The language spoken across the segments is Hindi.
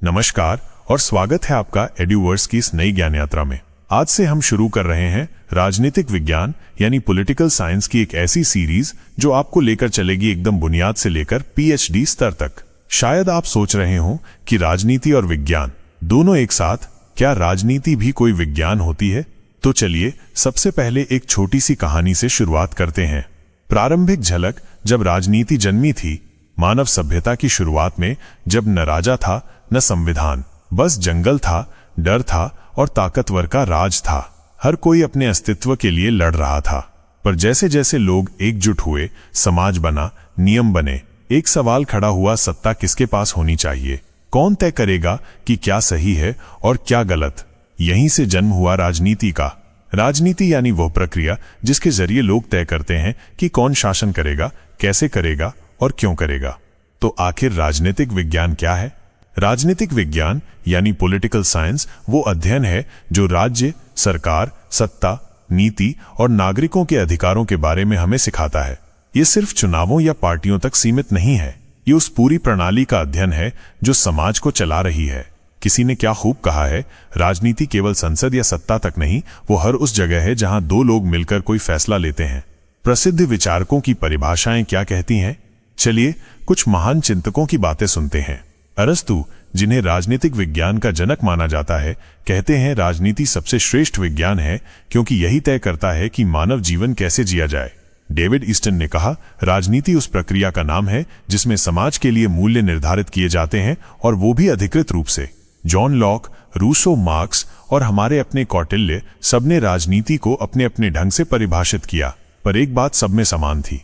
नमस्कार और स्वागत है आपका एड्यूवर्स की इस नई ज्ञान यात्रा में। आज से हम शुरू कर रहे हैं राजनीतिक विज्ञान यानी पॉलिटिकल साइंस की एक ऐसी सीरीज जो आपको लेकर चलेगी एकदम बुनियाद से लेकर पीएचडी स्तर तक। शायद आप सोच रहे हो कि राजनीति और विज्ञान दोनों एक साथ, क्या राजनीति भी कोई विज्ञान होती है? तो चलिए सबसे पहले एक छोटी सी कहानी से शुरुआत करते हैं। प्रारंभिक झलक जब राजनीति जन्मी थी, मानव सभ्यता की शुरुआत में, जब न राजा था न संविधान, बस जंगल था, डर था और ताकतवर का राज था। हर कोई अपने अस्तित्व के लिए लड़ रहा था। पर जैसे जैसे लोग एकजुट हुए, समाज बना, नियम बने, एक सवाल खड़ा हुआ, सत्ता किसके पास होनी चाहिए? कौन तय करेगा कि क्या सही है और क्या गलत? यहीं से जन्म हुआ राजनीति का। राजनीति यानी वह प्रक्रिया जिसके जरिए लोग तय करते हैं कि कौन शासन करेगा, कैसे करेगा और क्यों करेगा। तो आखिर राजनीतिक विज्ञान क्या है? राजनीतिक विज्ञान यानी पॉलिटिकल साइंस वो अध्ययन है जो राज्य, सरकार, सत्ता, नीति और नागरिकों के अधिकारों के बारे में हमें सिखाता है। ये सिर्फ चुनावों या पार्टियों तक सीमित नहीं है, ये उस पूरी प्रणाली का अध्ययन है जो समाज को चला रही है। किसी ने क्या खूब कहा है, राजनीति केवल संसद या सत्ता तक नहीं, वो हर उस जगह है जहां दो लोग मिलकर कोई फैसला लेते हैं। प्रसिद्ध विचारकों की परिभाषाएं क्या कहती हैं? चलिए कुछ महान चिंतकों की बातें सुनते हैं। अरस्तु, जिन्हें राजनीतिक विज्ञान का जनक माना जाता है, कहते हैं राजनीति सबसे श्रेष्ठ विज्ञान है क्योंकि यही तय करता है कि मानव जीवन कैसे जिया जाए। डेविड ईस्टन ने कहा, राजनीति उस प्रक्रिया का नाम है जिसमें समाज के लिए मूल्य निर्धारित किए जाते हैं और वो भी अधिकृत रूप से। जॉन लॉक, रूसो, मार्क्स और हमारे अपने कौटिल्य, सबने राजनीति को अपने अपने ढंग से परिभाषित किया, पर एक बात सब में समान थी,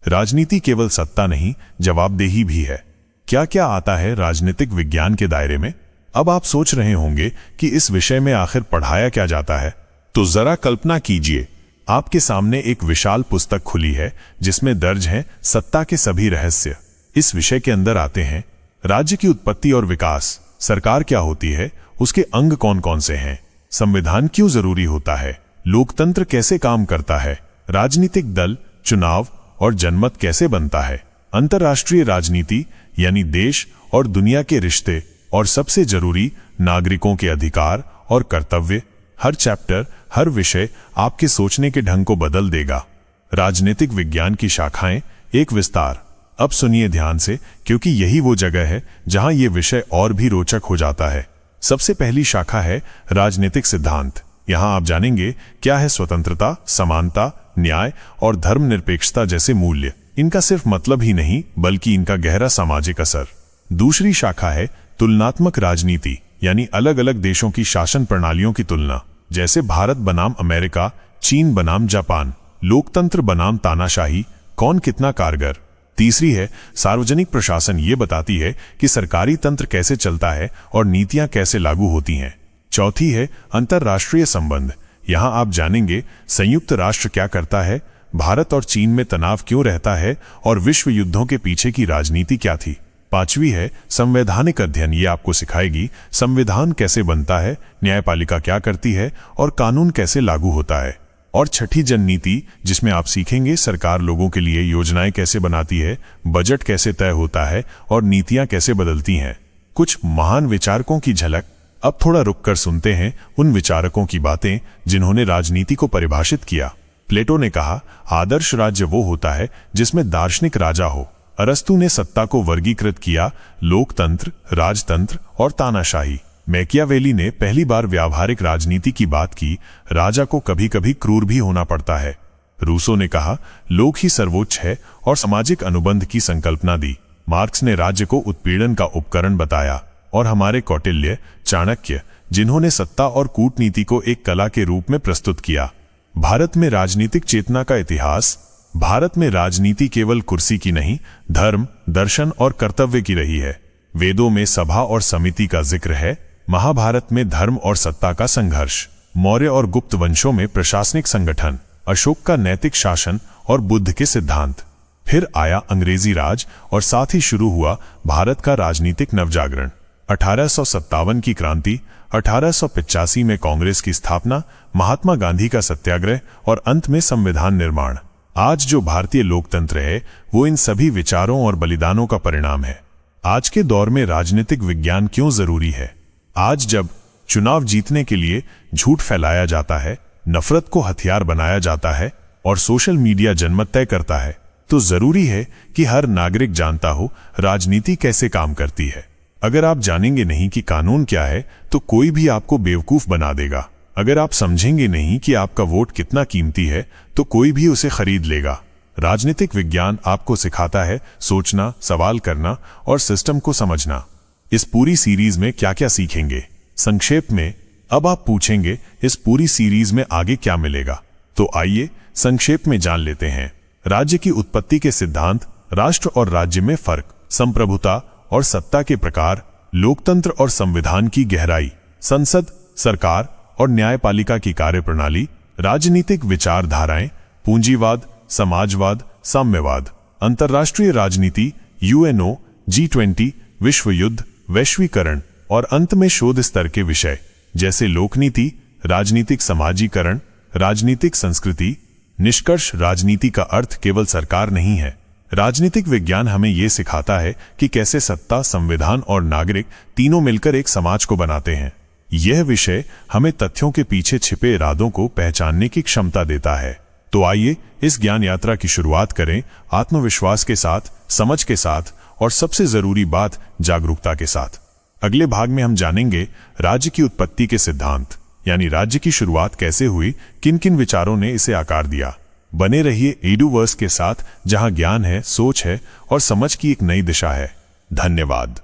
राजनीति केवल सत्ता नहीं, जवाबदेही भी है। क्या क्या आता है राजनीतिक विज्ञान के दायरे में? अब आप सोच रहे होंगे कि इस विषय में आखिर पढ़ाया क्या जाता है। तो जरा कल्पना कीजिए, आपके सामने एक विशाल पुस्तक खुली है जिसमें दर्ज हैं सत्ता के सभी रहस्य। इस विषय के अंदर आते हैं राज्य की उत्पत्ति और विकास, सरकार क्या होती है, उसके अंग कौन कौन से हैं, संविधान क्यों जरूरी होता है, लोकतंत्र कैसे काम करता है, राजनीतिक दल, चुनाव और जनमत कैसे बनता है, अंतर्राष्ट्रीय राजनीति यानी देश और दुनिया के रिश्ते, और सबसे जरूरी नागरिकों के अधिकार और कर्तव्य। हर चैप्टर, हर विषय आपके सोचने के ढंग को बदल देगा। राजनीतिक विज्ञान की शाखाएं, एक विस्तार। अब सुनिए ध्यान से, क्योंकि यही वो जगह है जहां ये विषय और भी रोचक हो जाता है। सबसे पहली शाखा है राजनीतिक सिद्धांत। यहां आप जानेंगे क्या है स्वतंत्रता, समानता, न्याय और धर्मनिरपेक्षता जैसे मूल्य। इनका सिर्फ मतलब ही नहीं बल्कि इनका गहरा सामाजिक असर। दूसरी शाखा है तुलनात्मक राजनीति, यानी अलग अलग देशों की शासन प्रणालियों की तुलना, जैसे भारत बनाम अमेरिका, चीन बनाम जापान, लोकतंत्र बनाम तानाशाही, कौन कितना कारगर। तीसरी है सार्वजनिक प्रशासन, ये बताती है कि सरकारी तंत्र कैसे चलता है और नीतियां कैसे लागू होती हैं। चौथी है अंतर्राष्ट्रीय संबंध। यहां आप जानेंगे संयुक्त राष्ट्र क्या करता है, भारत और चीन में तनाव क्यों रहता है और विश्व युद्धों के पीछे की राजनीति क्या थी। पांचवी है संवैधानिक अध्ययन। ये आपको सिखाएगी संविधान कैसे बनता है, न्यायपालिका क्या करती है और कानून कैसे लागू होता है। और छठी जननीति, जिसमें आप सीखेंगे सरकार लोगों के लिए योजनाएं कैसे बनाती है, बजट कैसे तय होता है और नीतियां कैसे बदलती हैं। कुछ महान विचारकों की झलक। अब थोड़ा रुककर सुनते हैं उन विचारकों की बातें जिन्होंने राजनीति को परिभाषित किया। प्लेटो ने कहा, आदर्श राज्य वो होता है जिसमें दार्शनिक राजा हो। अरस्तु ने सत्ता को वर्गीकृत किया, लोकतंत्र, राजतंत्र और तानाशाही। मैकियावेली ने पहली बार व्यावहारिक राजनीति की बात की, राजा को कभी कभी क्रूर भी होना पड़ता है। रूसो ने कहा, लोक ही सर्वोच्च है और सामाजिक अनुबंध की संकल्पना दी। मार्क्स ने राज्य को उत्पीड़न का उपकरण बताया। और हमारे कौटिल्य, चाणक्य, जिन्होंने सत्ता और कूटनीति को एक कला के रूप में प्रस्तुत किया। भारत में राजनीतिक चेतना का इतिहास। भारत में राजनीति केवल कुर्सी की नहीं, धर्म, दर्शन और कर्तव्य की रही है। वेदों में सभा और समिति का जिक्र है, महाभारत में धर्म और सत्ता का संघर्ष, मौर्य और गुप्त वंशों में प्रशासनिक संगठन, अशोक का नैतिक शासन और बुद्ध के सिद्धांत। फिर आया अंग्रेजी राज और साथ ही शुरू हुआ भारत का राजनीतिक नवजागरण। 1857 की क्रांति, 1885 में कांग्रेस की स्थापना, महात्मा गांधी का सत्याग्रह और अंत में संविधान निर्माण। आज जो भारतीय लोकतंत्र है वो इन सभी विचारों और बलिदानों का परिणाम है। आज के दौर में राजनीतिक विज्ञान क्यों जरूरी है? आज जब चुनाव जीतने के लिए झूठ फैलाया जाता है, नफरत को हथियार बनाया जाता है और सोशल मीडिया जनमत तय करता है, तो जरूरी है कि हर नागरिक जानता हो राजनीति कैसे काम करती है। अगर आप जानेंगे नहीं कि कानून क्या है, तो कोई भी आपको बेवकूफ बना देगा। अगर आप समझेंगे नहीं कि आपका वोट कितना कीमती है, तो कोई भी उसे खरीद लेगा। राजनीतिक विज्ञान आपको सिखाता है सोचना, सवाल करना और सिस्टम को समझना। इस पूरी सीरीज में क्या क्या सीखेंगे? संक्षेप में अब आप पूछेंगे, इस पूरी सीरीज में आगे क्या मिलेगा? तो आइए संक्षेप में जान लेते हैं। राज्य की उत्पत्ति के सिद्धांत, राष्ट्र और राज्य में फर्क, संप्रभुता और सत्ता के प्रकार, लोकतंत्र और संविधान की गहराई, संसद, सरकार और न्यायपालिका की कार्यप्रणाली, राजनीतिक विचारधाराएं, पूंजीवाद, समाजवाद, साम्यवाद, अंतर्राष्ट्रीय राजनीति, यूएनओ, G20, विश्व युद्ध, वैश्वीकरण और अंत में शोध स्तर के विषय जैसे लोकनीति, राजनीतिक समाजीकरण, राजनीतिक संस्कृति। निष्कर्ष, राजनीति का अर्थ केवल सरकार नहीं है। राजनीतिक विज्ञान हमें यह सिखाता है कि कैसे सत्ता, संविधान और नागरिक तीनों मिलकर एक समाज को बनाते हैं। यह विषय हमें तथ्यों के पीछे छिपे इरादों को पहचानने की क्षमता देता है। तो आइए इस ज्ञान यात्रा की शुरुआत करें, आत्मविश्वास के साथ, समझ के साथ और सबसे जरूरी बात, जागरूकता के साथ। अगले भाग में हम जानेंगे राज्य की उत्पत्ति के सिद्धांत, यानी राज्य की शुरुआत कैसे हुई, किन किन विचारों ने इसे आकार दिया। बने रहिए एडुवर्स के साथ, जहां ज्ञान है, सोच है और समझ की एक नई दिशा है। धन्यवाद।